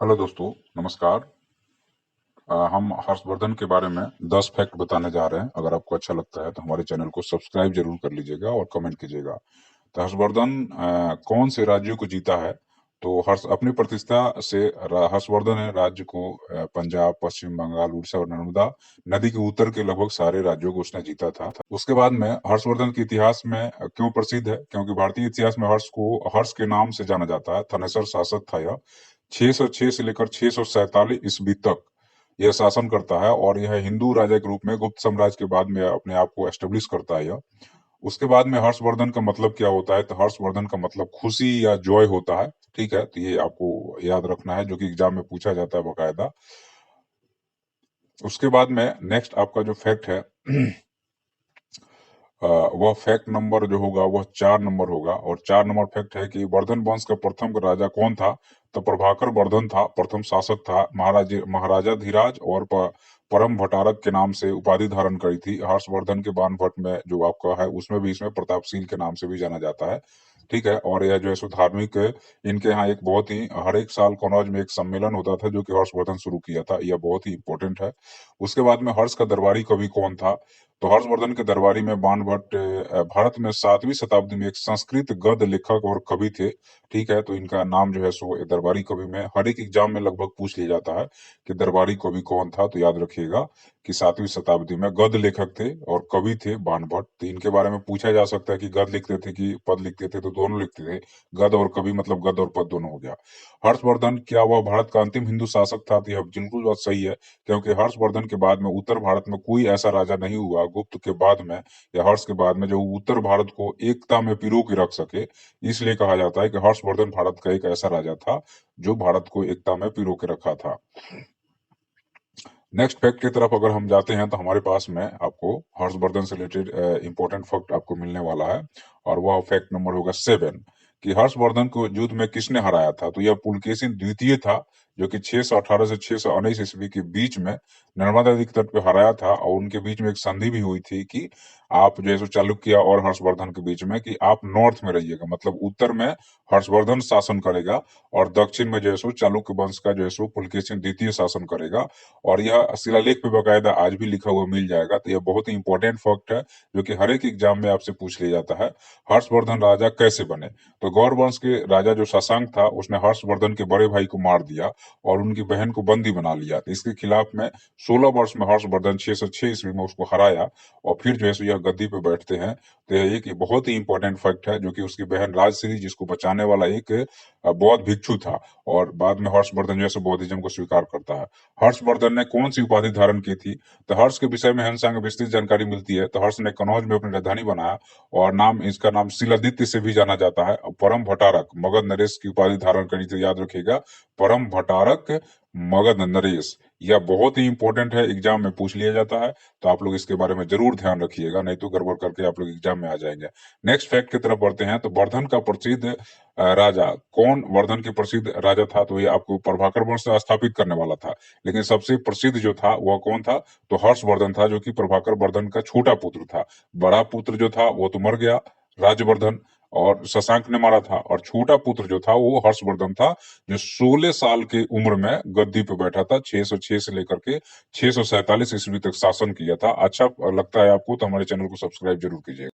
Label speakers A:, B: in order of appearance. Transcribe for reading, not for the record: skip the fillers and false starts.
A: Hello दोस्तों, नमस्कार। हम हर्षवर्धन के बारे में 10 फैक्ट बताने जा रहे हैं। अगर आपको अच्छा लगता है तो हमारे चैनल को सब्सक्राइब जरूर कर लीजिएगा और कमेंट कीजिएगा। तो हर्षवर्धन कौन से राज्यों को जीता है? तो हर्ष अपनी प्रतिष्ठा से हर्षवर्धन ने राज्य को पंजाब, पश्चिम बंगाल, उड़ीसा और नर्मदा नदी के उत्तर के लगभग सारे राज्यों को उसने जीता था। उसके बाद में हर्षवर्धन के इतिहास में क्यों प्रसिद्ध है? क्योंकि भारतीय इतिहास में हर्ष को हर्ष के नाम से जाना जाता है। थनेसर शासक था यह। 606 से लेकर 647 ईस्वी तक यह शासन करता है और यह हिंदू राजा के रूप में गुप्त साम्राज्य के बाद में अपने आप को एस्टेब्लिश करता है यह। उसके बाद में हर्षवर्धन का मतलब क्या होता है? तो हर्षवर्धन का मतलब खुशी या जॉय होता है। ठीक है, तो ये आपको याद रखना है, जो कि एग्जाम में पूछा जाता है बकायदा। उसके बाद में नेक्स्ट आपका जो फैक्ट है वह फैक्ट नंबर जो होगा वह 4 नंबर होगा। और 4 नंबर फैक्ट है कि वर्धन वंश का प्रथम राजा कौन था? तो प्रभाकर वर्धन था, प्रथम शासक था। महाराजा धीराज और परम भट्टारक के नाम से उपाधि धारण करी थी। हर्षवर्धन के बाण भट्ट में जो आपका है उसमें भी इसमें प्रतापशील के नाम से भी जाना जाता है। ठीक है, और यह जो है सो धार्मिक इनके यहाँ एक बहुत ही हर एक साल कनौज में एक सम्मेलन होता था जो कि हर्षवर्धन शुरू किया था। यह बहुत ही इंपॉर्टेंट है। उसके बाद में हर्ष का दरबारी कवि कौन था? तो हर्षवर्धन के दरबारी में बाणभट्ट भारत में 7वीं शताब्दी में एक संस्कृत गद्य लेखक और कवि थे। ठीक है, तो इनका नाम जो है सो दरबारी कवि में हर एक एग्जाम में लगभग पूछ लिया जाता है कि दरबारी कवि कौन था। तो याद रखिएगा कि 7वीं शताब्दी में गद्य लेखक थे और कवि थे बाणभट्ट। तो इनके बारे में पूछा जा सकता है कि गद्य लिखते थे कि पद लिखते थे? तो दोनों लिखते थे। गद्य और कवि मतलब गद्य और पद दोनों हो गया। हर्षवर्धन क्या वह भारत का अंतिम हिंदू शासक था? तो यह बिल्कुल बात सही है, क्योंकि हर्षवर्धन के बाद में उत्तर भारत में कोई ऐसा राजा नहीं हुआ गुप्त के बाद में या हर्ष के बाद में जो उत्तर भारत को एकता में पिरो के रख सके। इसलिए कहा जाता है कि हर्षवर्धन भारत का एक ऐसा राजा था जो भारत को एकता में पिरो के रखा था। नेक्स्ट फैक्ट की तरफ अगर हम जाते हैं तो हमारे पास में आपको हर्षवर्धन से रिलेटेड इंपॉर्टेंट फैक्ट आपको मिलने वाला है। और वह फैक्ट नंबर होगा 7 कि हर्षवर्धन को युद्ध में किसने हराया था? तो यह पुलकेशिन द्वितीय था, जो कि 618 से 619 ईस्वी के बीच में नर्मदा नदी के तट पे हराया था। और उनके बीच में एक संधि भी हुई थी कि आप जो है सो चालुक्य और हर्षवर्धन के बीच में कि आप नॉर्थ में रहिएगा, मतलब उत्तर में हर्षवर्धन शासन करेगा और दक्षिण में जो है सो चालुक्य वंश का जो है सो पुलकेशिन द्वितीय शासन करेगा। और यह शिलालेख पे बकायदा आज भी लिखा हुआ मिल जाएगा। तो यह बहुत ही इंपॉर्टेंट फैक्ट है जो कि हर एक एग्जाम में आपसे पूछ लिया जाता है। हर्षवर्धन राजा कैसे बने? तो गौर वंश के राजा जो शशांक था उसने हर्षवर्धन के बड़े भाई को मार दिया और उनकी बहन को बंदी बना लिया। तो इसके खिलाफ में 16 वर्ष में हर्षवर्धन 606 ईस्वी में उसको हराया और फिर जो है सो यह गद्दी पे बैठते हैं। तो यह एक बहुत ही इंपॉर्टेंट फैक्ट है, जो कि उसकी बहन राजश्री जिसको बचाने वाला एक बौद्ध भिक्षु था। और बाद में हर्षवर्धन जो है सो बौद्धिज्म को स्वीकार करता है। हर्षवर्धन ने कौन सी उपाधि धारण की थी? तो हर्ष के विषय में हंसांग विस्तृत जानकारी मिलती है। तो हर्ष ने कनौज में अपनी राजधानी बनाया और इसका नाम शिलादित्य से भी जाना जाता है। और परम भट्टारक मगध नरेश की उपाधि धारण करी थी। याद रखिएगा, परम भट्टारक मगध नरेश। यह बहुत ही इंपॉर्टेंट है, एग्जाम में पूछ लिया जाता है। तो आप लोग इसके बारे में जरूर ध्यान रखिएगा, नहीं तो गड़बड़ करके आप लोग एग्जाम में आ जाएंगे। नेक्स्ट फैक्ट की तरफ बढ़ते हैं। तो वर्धन का प्रसिद्ध राजा कौन? वर्धन के प्रसिद्ध राजा था तो ये आपको प्रभाकर वंश स्थापित करने वाला था। लेकिन सबसे प्रसिद्ध जो था वह कौन था? तो हर्षवर्धन था, जो कि प्रभाकर वर्धन का छोटा पुत्र था। बड़ा पुत्र जो था वो तो मर गया, राज्यवर्धन, और शशांक ने मारा था। और छोटा पुत्र जो था वो हर्षवर्धन था, जो 16 साल की उम्र में गद्दी पे बैठा था। 606 से लेकर के 647 ईस्वी तक शासन किया था। अच्छा लगता है आपको तो हमारे चैनल को सब्सक्राइब जरूर कीजिएगा।